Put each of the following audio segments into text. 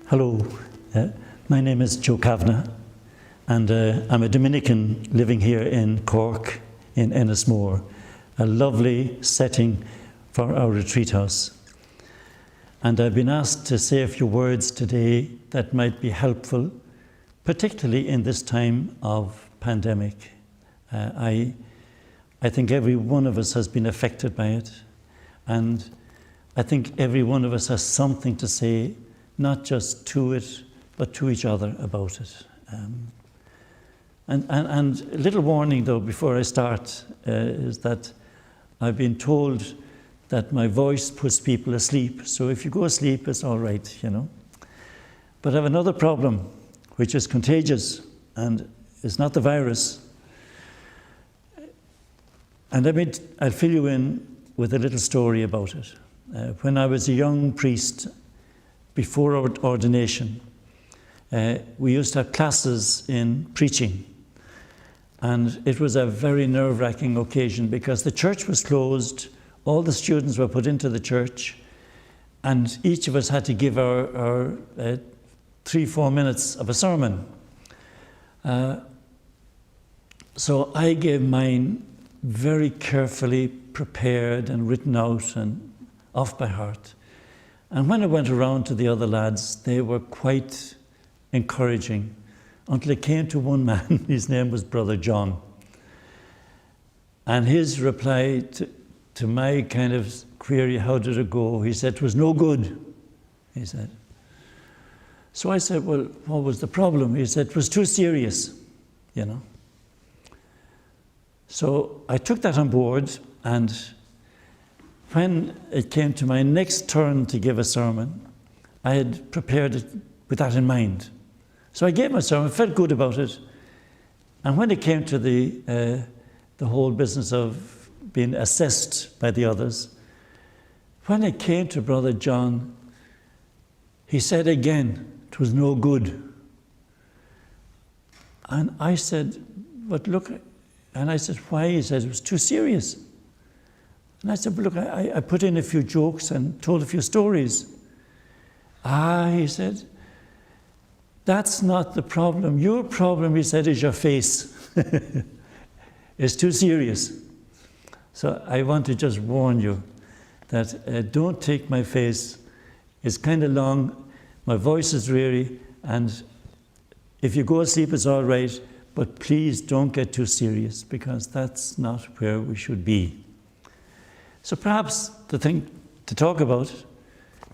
Hello, my name is Joe Kavanagh, and I'm a Dominican living here in Cork, in Ennismore, a lovely setting for our retreat house. And I've been asked to say a few words today that might be helpful, particularly in this time of pandemic. I think every one of us has been affected by it, and I think every one of us has something to say, not just to it, but to each other about it. And a little warning though before I start is that I've been told that my voice puts people asleep. So if you go asleep, it's all right, you know. But I have another problem, which is contagious, and it's not the virus. And I'll fill you in with a little story about it. When I was a young priest, before our ordination, we used to have classes in preaching. And it was a very nerve-wracking occasion because the church was closed, all the students were put into the church, and each of us had to give our 3-4 minutes of a sermon. So I gave mine very carefully prepared and written out and off by heart. And when I went around to the other lads, they were quite encouraging until it came to one man. His name was Brother John. And his reply to my kind of query, how did it go? He said, it was no good, he said. So I said, well, what was the problem? He said, it was too serious, you know. So I took that on board, and when it came to my next turn to give a sermon, I had prepared it with that in mind. So I gave my sermon, felt good about it. And when it came to the whole business of being assessed by the others, when it came to Brother John, he said again, it was no good. And I said, but look, and I said, why? He said, it was too serious. And I said, but look, I put in a few jokes and told a few stories. He said, that's not the problem. Your problem, he said, is your face. It's too serious. So I want to just warn you that don't take my face. It's kind of long, my voice is dreary, and if you go asleep, it's all right, but please don't get too serious, because that's not where we should be. So perhaps the thing to talk about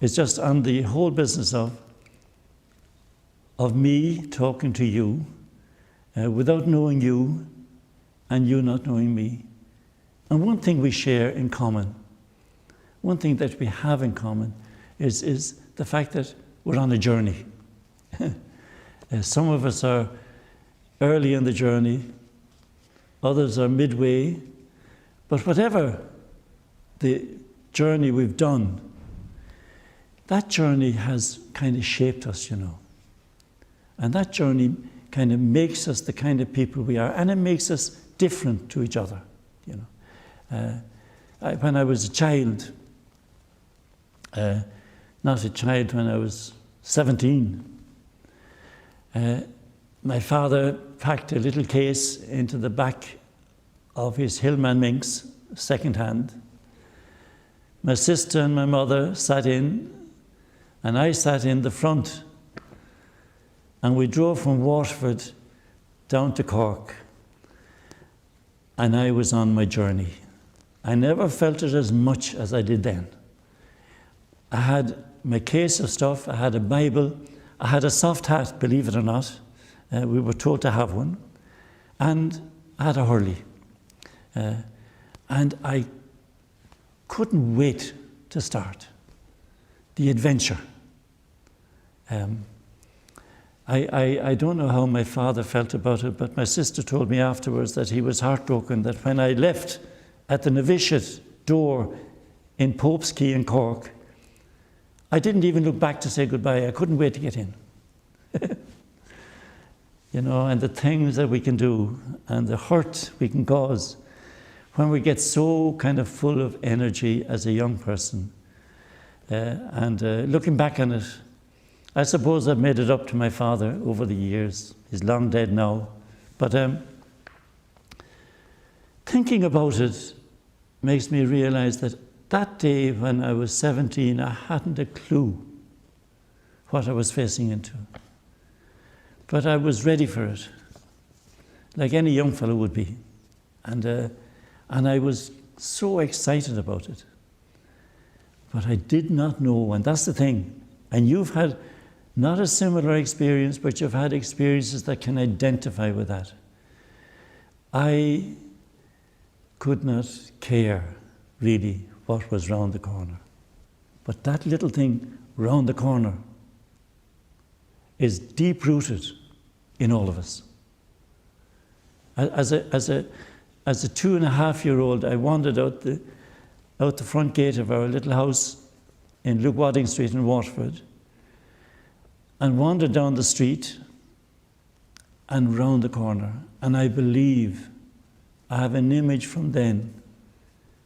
is just on the whole business of me talking to you without knowing you and you not knowing me. And one thing we share in common, one thing that we have in common is the fact that we're on a journey. Some of us are early in the journey, others are midway, but whatever the journey we've done, that journey has kind of shaped us, you know. And that journey kind of makes us the kind of people we are, and it makes us different to each other, you know. When I was a child, not a child when I was 17, my father packed a little case into the back of his Hillman Minx, second-hand. My sister and my mother sat in, and I sat in the front. And we drove from Waterford down to Cork, and I was on my journey. I never felt it as much as I did then. I had my case of stuff, I had a Bible, I had a soft hat, believe it or not. We were told to have one. And I had a hurley. And I couldn't wait to start the adventure. I don't know how my father felt about it, but my sister told me afterwards that he was heartbroken that when I left at the novitiate door in Pope's Quay in Cork, I didn't even look back to say goodbye. I couldn't wait to get in. You know, and the things that we can do and the hurt we can cause when we get so kind of full of energy as a young person. And looking back on it, I suppose I've made it up to my father over the years. He's long dead now. But thinking about it makes me realize that that day when I was 17, I hadn't a clue what I was facing into. But I was ready for it, like any young fellow would be. And I was so excited about it. But I did not know, and that's the thing. And you've had not a similar experience, but you've had experiences that can identify with that. I could not care, really, what was round the corner. But that little thing round the corner is deep-rooted in all of us. As a 2.5-year-old, I wandered out the front gate of our little house in Luke Wadding Street in Waterford, and wandered down the street and round the corner. And I believe I have an image from then.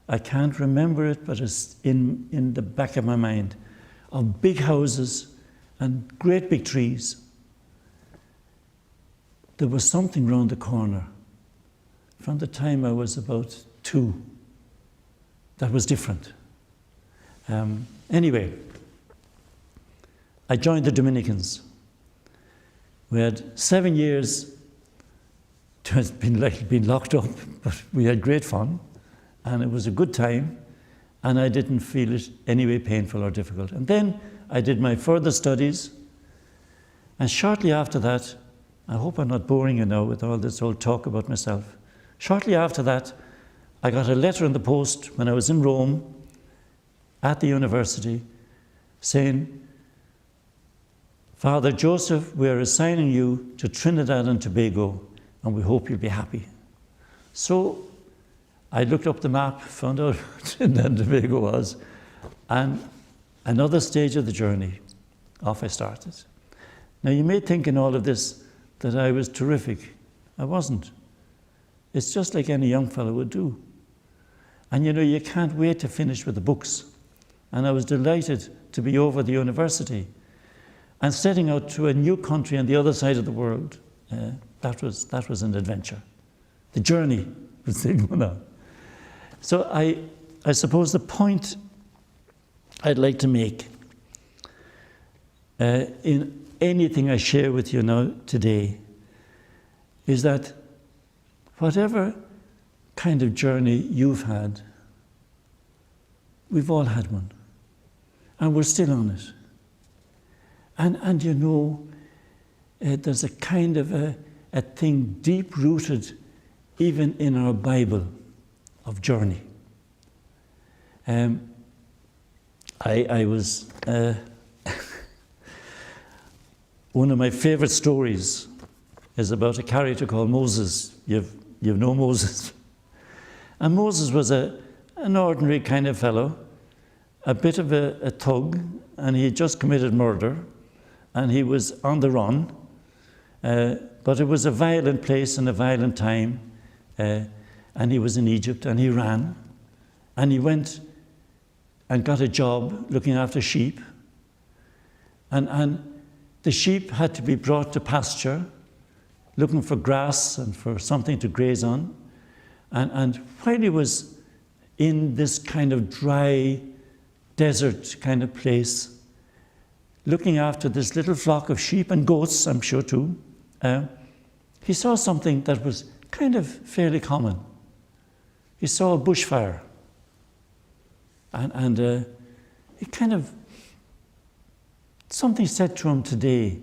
I can't remember it, but it's in the back of my mind, of big houses and great big trees. There was something round the corner from the time I was about 2 that was different. Anyway, I joined the Dominicans. We had 7 years. It has been locked up, but we had great fun, and it was a good time, and I didn't feel it anyway painful or difficult. And then I did my further studies, and shortly after that, I hope I'm not boring you now with all this old talk about myself. Shortly after that, I got a letter in the post when I was in Rome at the university saying, Father Joseph, we are assigning you to Trinidad and Tobago, and we hope you'll be happy. So I looked up the map, found out where Trinidad and Tobago was, and another stage of the journey, off I started. Now you may think in all of this that I was terrific. I wasn't. It's just like any young fellow would do. And you know, you can't wait to finish with the books. And I was delighted to be over the university and setting out to a new country on the other side of the world. That was an adventure. The journey was still going on. So I suppose the point I'd like to make in anything I share with you now today is that whatever kind of journey you've had, we've all had one, and we're still on it. And you know, there's a kind of a thing deep-rooted even in our Bible of journey. I was one of my favorite stories is about a character called Moses. You know Moses. And Moses was an ordinary kind of fellow, a bit of a thug, and he had just committed murder, and he was on the run. But it was a violent place and a violent time, and he was in Egypt, and he ran, and he went and got a job looking after sheep, and the sheep had to be brought to pasture, looking for grass and for something to graze on. And while he was in this kind of dry desert kind of place, looking after this little flock of sheep and goats, I'm sure too, he saw something that was kind of fairly common. He saw a bushfire. And it kind of, something said to him today,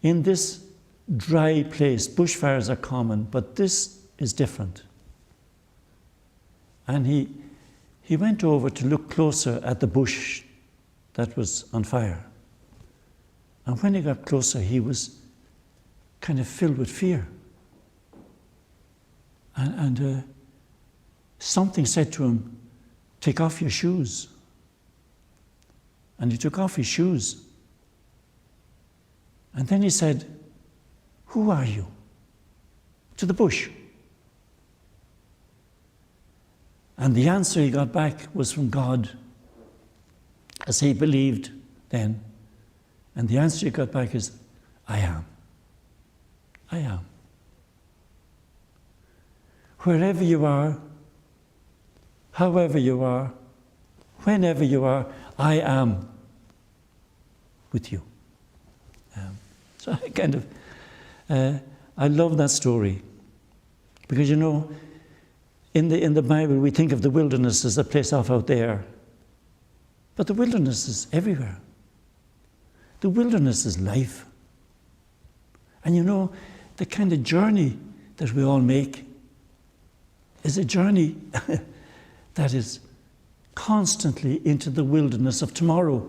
in this dry place, bushfires are common, but this is different. And he went over to look closer at the bush that was on fire. And when he got closer, he was kind of filled with fear. And something said to him, take off your shoes. And he took off his shoes. And then he said, who are you? To the bush. And the answer he got back was from God, as he believed then. And the answer you got back is, I am. I am. Wherever you are, however you are, whenever you are, I am with you. So I kind of, I love that story. Because you know, in the Bible we think of the wilderness as a place off out there. But the wilderness is everywhere. The wilderness is life. And you know, the kind of journey that we all make is a journey that is constantly into the wilderness of tomorrow,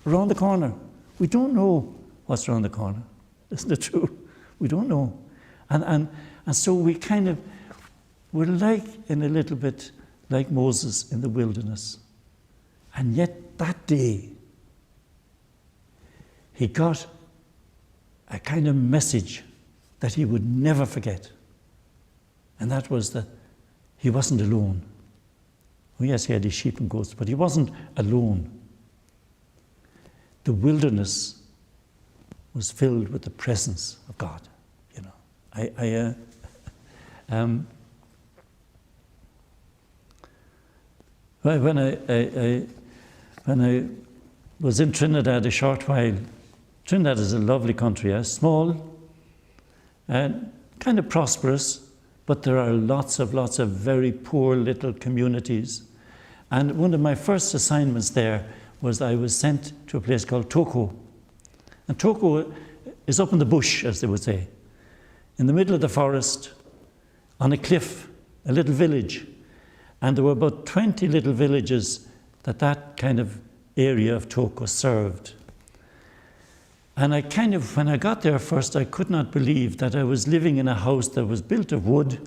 around the corner. We don't know what's around the corner. Isn't it true? We don't know. And so we're like, in a little bit, like Moses in the wilderness. And yet that day, he got a kind of message that he would never forget. And that was that he wasn't alone. Oh yes, he had his sheep and goats, but he wasn't alone. The wilderness was filled with the presence of God. You know, when I was in Trinidad a short while, Trinidad is a lovely country, small and kind of prosperous, but there are lots of very poor little communities. And one of my first assignments there was I was sent to a place called Toko. And Toko is up in the bush, as they would say, in the middle of the forest, on a cliff, a little village. And there were about 20 little villages that kind of area of Toko served. And when I got there first, I could not believe that I was living in a house that was built of wood,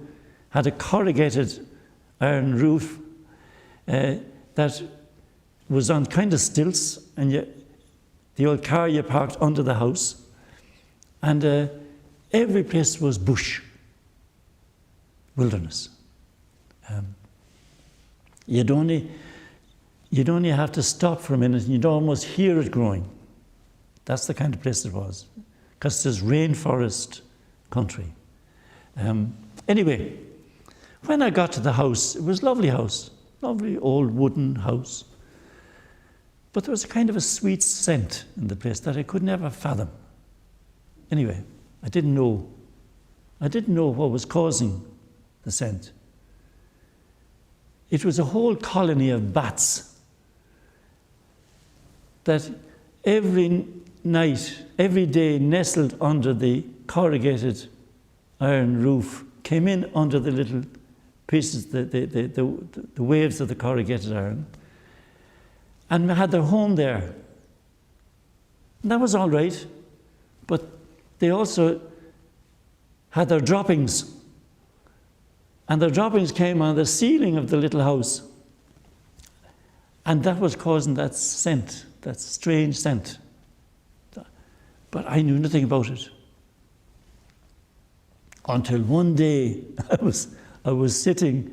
had a corrugated iron roof, that was on kind of stilts, and the old car you parked under the house, and every place was bush, wilderness. You'd only have to stop for a minute, and you'd almost hear it growing. That's the kind of place it was, because it's rainforest country. Anyway, when I got to the house, it was a lovely house, lovely old wooden house. But there was a kind of a sweet scent in the place that I could never fathom. Anyway, I didn't know what was causing the scent. It was a whole colony of bats that every night, every day, nestled under the corrugated iron roof, came in under the little pieces, the waves of the corrugated iron, and had their home there. And that was all right, but they also had their droppings, and their droppings came on the ceiling of the little house, and that was causing that scent, that strange scent. But I knew nothing about it until one day I was sitting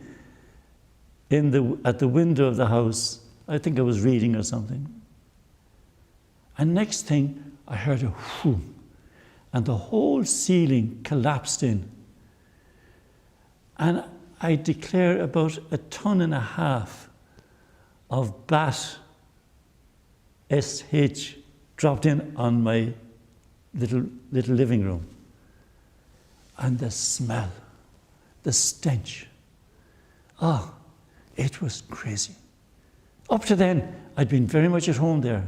at the window of the house. I think I was reading or something. And next thing, I heard a whoom, and the whole ceiling collapsed in. And I declare about 1.5 tons of bat SH dropped in on my little living room. And the smell, the stench, it was crazy. Up to then, I'd been very much at home there.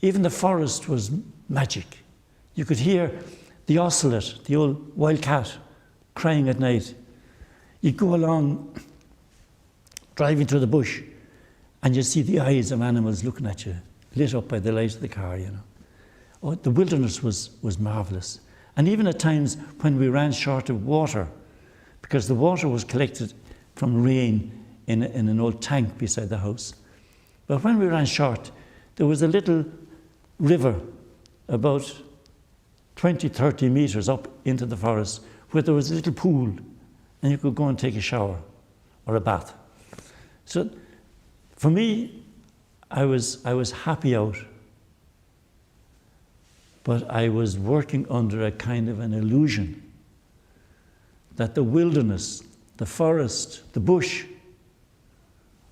Even the forest was magic. You could hear the ocelot, the old wild cat, crying at night. You'd go along, driving through the bush, and you'd see the eyes of animals looking at you, lit up by the light of the car, you know. Oh, the wilderness was marvelous. And even at times when we ran short of water, because the water was collected from rain in an old tank beside the house. But when we ran short, there was a little river about 20, 30 meters up into the forest where there was a little pool and you could go and take a shower or a bath. So for me, I was happy out. but I was working under a kind of an illusion that the wilderness, the forest, the bush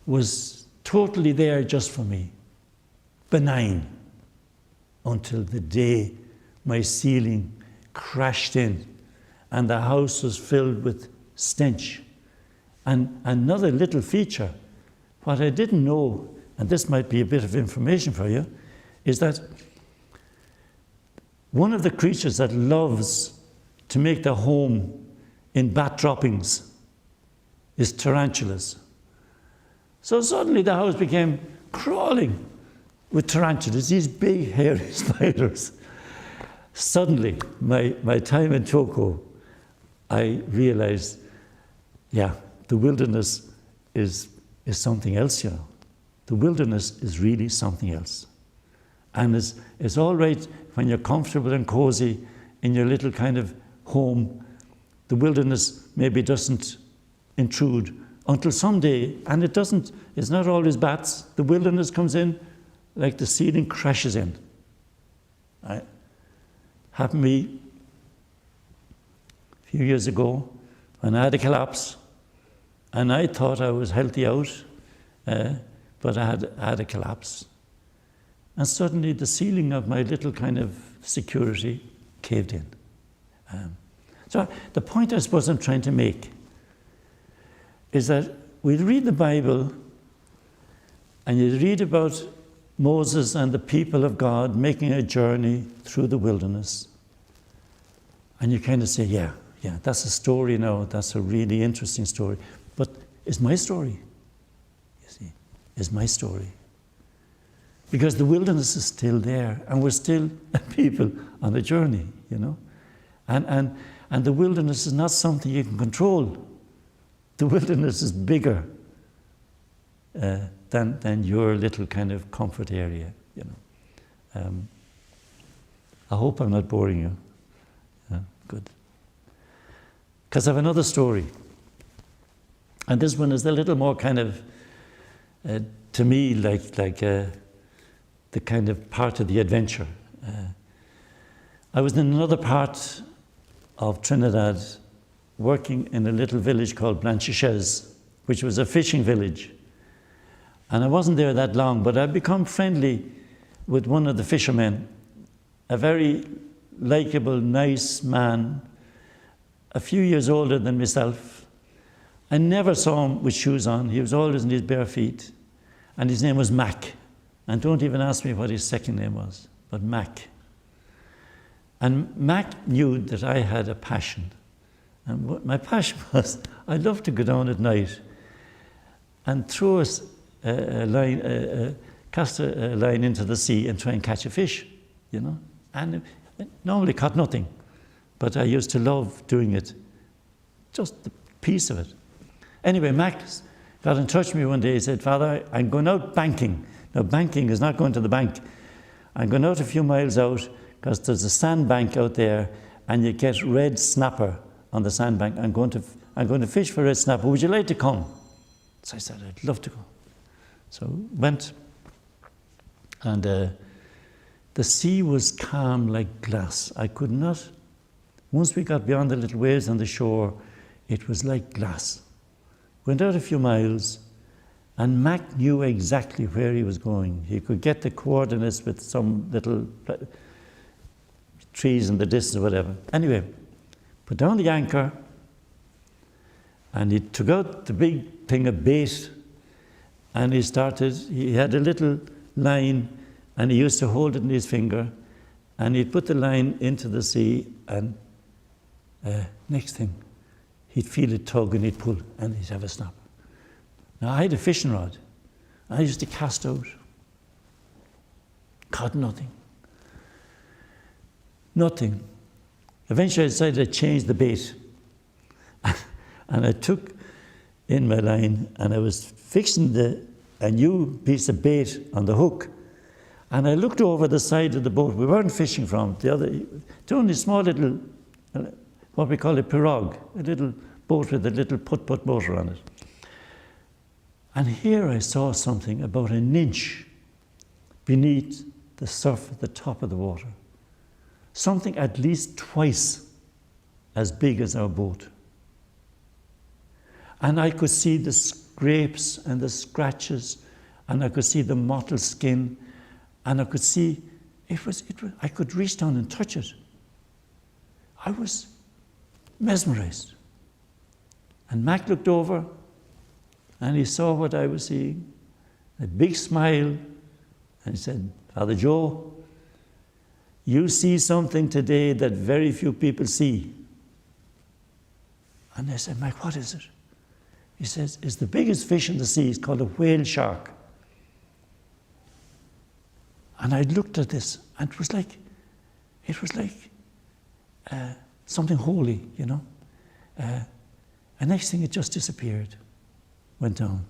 was totally there just for me, benign, until the day my ceiling crashed in and the house was filled with stench. And another little feature, what I didn't know, and this might be a bit of information for you, is that one of the creatures that loves to make their home in bat droppings is tarantulas. So suddenly the house became crawling with tarantulas, these big hairy spiders. Suddenly, my time in Toko, I realized, yeah, the wilderness is something else, you know. The wilderness is really something else. And it's all right when you're comfortable and cozy in your little kind of home. The wilderness maybe doesn't intrude until someday, and it's not always bats. The wilderness comes in like the ceiling crashes in. Happened to me a few years ago when I had a collapse, and I thought I was healthy out, but I had a collapse. And suddenly the ceiling of my little kind of security caved in. So the point I suppose I'm trying to make is that we read the Bible and you read about Moses and the people of God making a journey through the wilderness. And you kind of say, yeah, that's a story now. That's a really interesting story. But it's my story, you see. It's my story. Because the wilderness is still there, and we're still people on the journey, you know. And the wilderness is not something you can control. The wilderness is bigger than your little kind of comfort area, you know. I hope I'm not boring you. Good. Because I have another story. And this one is a little more kind of, to me, like the kind of part of the adventure. I was in another part of Trinidad working in a little village called Blanchisez, which was a fishing village. And I wasn't there that long, but I'd become friendly with one of the fishermen, a very likable, nice man, a few years older than myself. I never saw him with shoes on. He was always in his bare feet. And his name was Mac. And don't even ask me what his second name was, but Mac. And Mac knew that I had a passion. And what my passion was, I loved to go down at night and throw a line, cast a line into the sea and try and catch a fish, you know. And it normally caught nothing, but I used to love doing it, just the piece of it. Anyway, Mac got in touch with me one day. He said, "Father, I'm going out banking." Now, banking is not going to the bank. I'm going out a few miles out because there's a sandbank out there and you get red snapper on the sandbank. I'm going to fish for red snapper. Would you like to come? So I said, I'd love to go. So went, and the sea was calm like glass. I could not, once we got beyond the little waves on the shore, it was like glass. Went out a few miles, and Mac knew exactly where he was going. He could get the coordinates with some little trees in the distance or whatever. Anyway, put down the anchor, and he took out the big thing of bait, and he had a little line, and he used to hold it in his finger, and he'd put the line into the sea, and next thing, he'd feel it tug, and he'd pull, and he'd have a snap. Now, I had a fishing rod. I used to cast out. Caught nothing. Nothing. Eventually, I decided to change the bait. And I took in my line, and I was fixing a new piece of bait on the hook. And I looked over the side of the boat. We weren't fishing from it's only a small little, what we call a pirogue, a little boat with a little put-put motor on it. And here I saw something about an inch beneath the surf at the top of the water. something at least twice as big as our boat. And I could see the scrapes and the scratches, and I could see the mottled skin, and I could see I could reach down and touch it. I was mesmerized. And Mac looked over, and he saw what I was seeing, a big smile, and he said, Father Joe, you see something today that very few people see. And I said, Mac, what is it? He says, it's the biggest fish in the sea. It's called a whale shark. And I looked at this, and it was like something holy, you know. And next thing, it just disappeared, went down.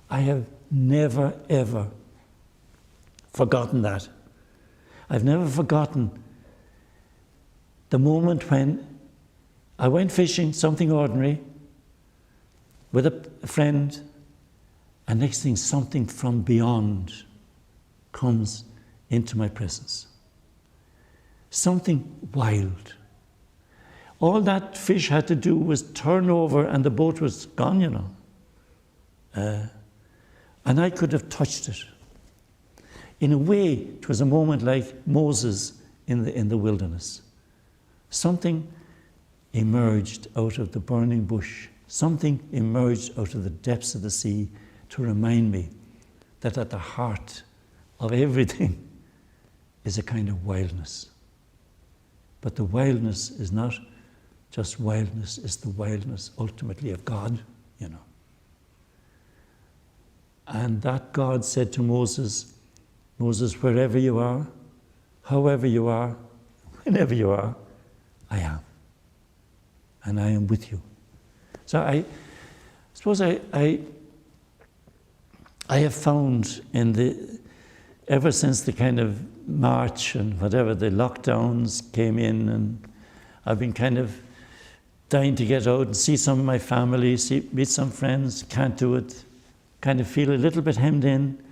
I have never, ever forgotten that. I've never forgotten the moment when I went fishing, something ordinary, with a friend, and next thing, something from beyond comes into my presence. Something wild. All that fish had to do was turn over and the boat was gone, you know. And I could have touched it. In a way, it was a moment like Moses in the wilderness. Something emerged out of the burning bush. Something emerged out of the depths of the sea to remind me that at the heart of everything is a kind of wildness. But the wildness is not just wildness, it's the wildness ultimately of God, you know. And that God said to Moses, Moses, wherever you are, however you are, whenever you are, I am. And I am with you. So I suppose I have found ever since the kind of March and whatever, the lockdowns came in, and I've been kind of dying to get out and see some of my family, meet some friends, can't do it, kind of feel a little bit hemmed in.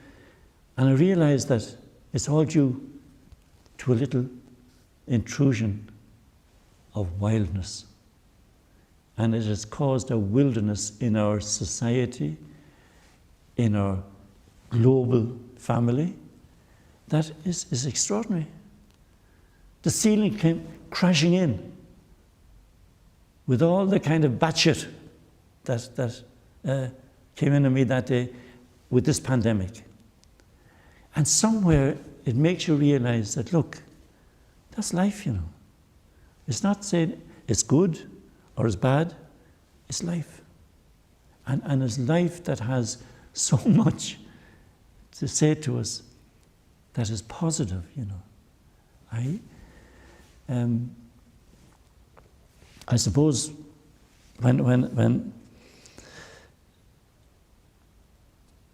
And I realized that it's all due to a little intrusion of wildness. And it has caused a wilderness in our society, in our global family, that is extraordinary. The ceiling came crashing in with all the kind of batshit that came into me that day with this pandemic. And somewhere it makes you realize that, look, that's life, you know. It's not saying it's good or it's bad, it's life. And it's life that has so much to say to us that is positive, you know. I suppose when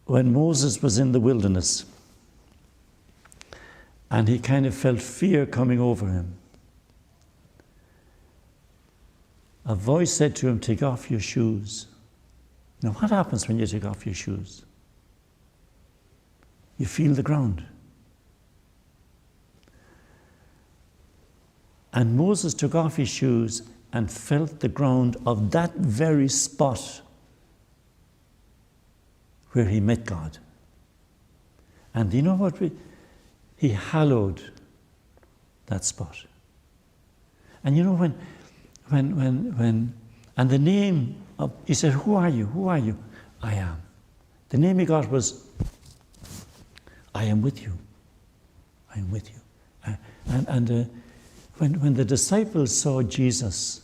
Moses was in the wilderness and he kind of felt fear coming over him, a voice said to him, take off your shoes. Now, what happens when you take off your shoes? You feel the ground. And Moses took off his shoes and felt the ground of that very spot where he met God. And you know what? He hallowed that spot. And you know when and the name of, he said, who are you? Who are you? I am. The name he got was, I am with you. I am with you. When the disciples saw Jesus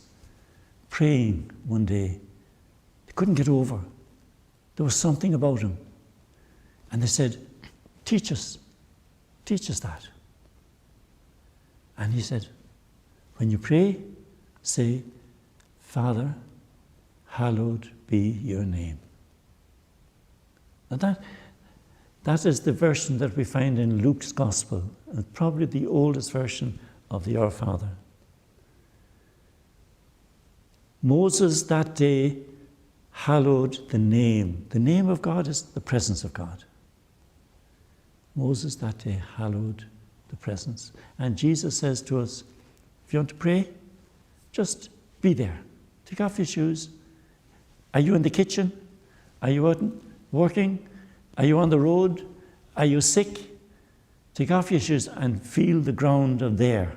praying one day, they couldn't get over. There was something about him. And they said, teach us that. And he said, when you pray, say, Father, hallowed be your name. Now that is the version that we find in Luke's Gospel, and probably the oldest version of the Our Father. Moses that day hallowed the name. The name of God is the presence of God. Moses that day hallowed the presence. And Jesus says to us, if you want to pray, just be there. Take off your shoes. Are you in the kitchen? Are you out working? Are you on the road? Are you sick? Take off your shoes and feel the ground of there.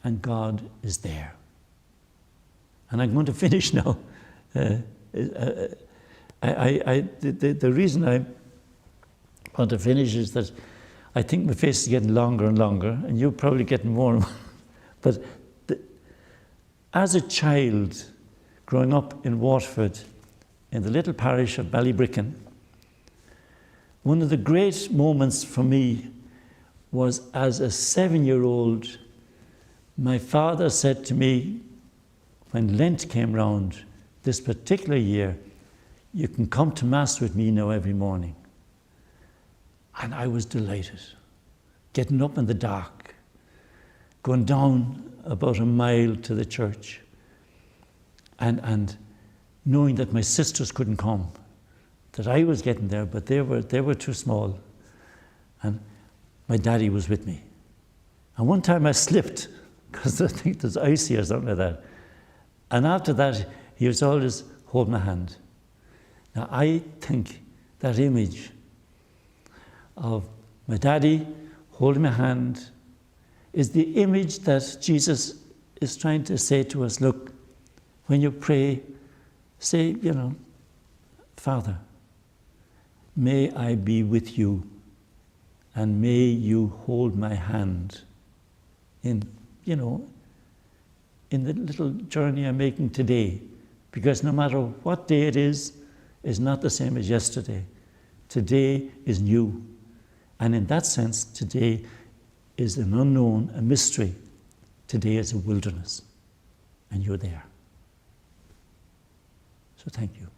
And God is there. And I'm going to finish now. The reason I want to finish is that I think my face is getting longer and longer, and you're probably getting more and more. But as a child, growing up in Waterford, in the little parish of Ballybricken, one of the great moments for me was as a 7-year-old, my father said to me, when Lent came round this particular year, you can come to Mass with me now every morning. And I was delighted, getting up in the dark, going down about a mile to the church, and knowing that my sisters couldn't come, that I was getting there, but they were too small. And my daddy was with me. And one time I slipped, because I think it was icy or something like that. And after that, he was always holding my hand. Now, I think that image of my daddy holding my hand is the image that Jesus is trying to say to us. Look, when you pray, say, Father, may I be with you, and may you hold my hand in the little journey I'm making today. Because no matter what day it is not the same as yesterday. Today is new. And in that sense, today is an unknown, a mystery. Today is a wilderness. And you're there. So thank you.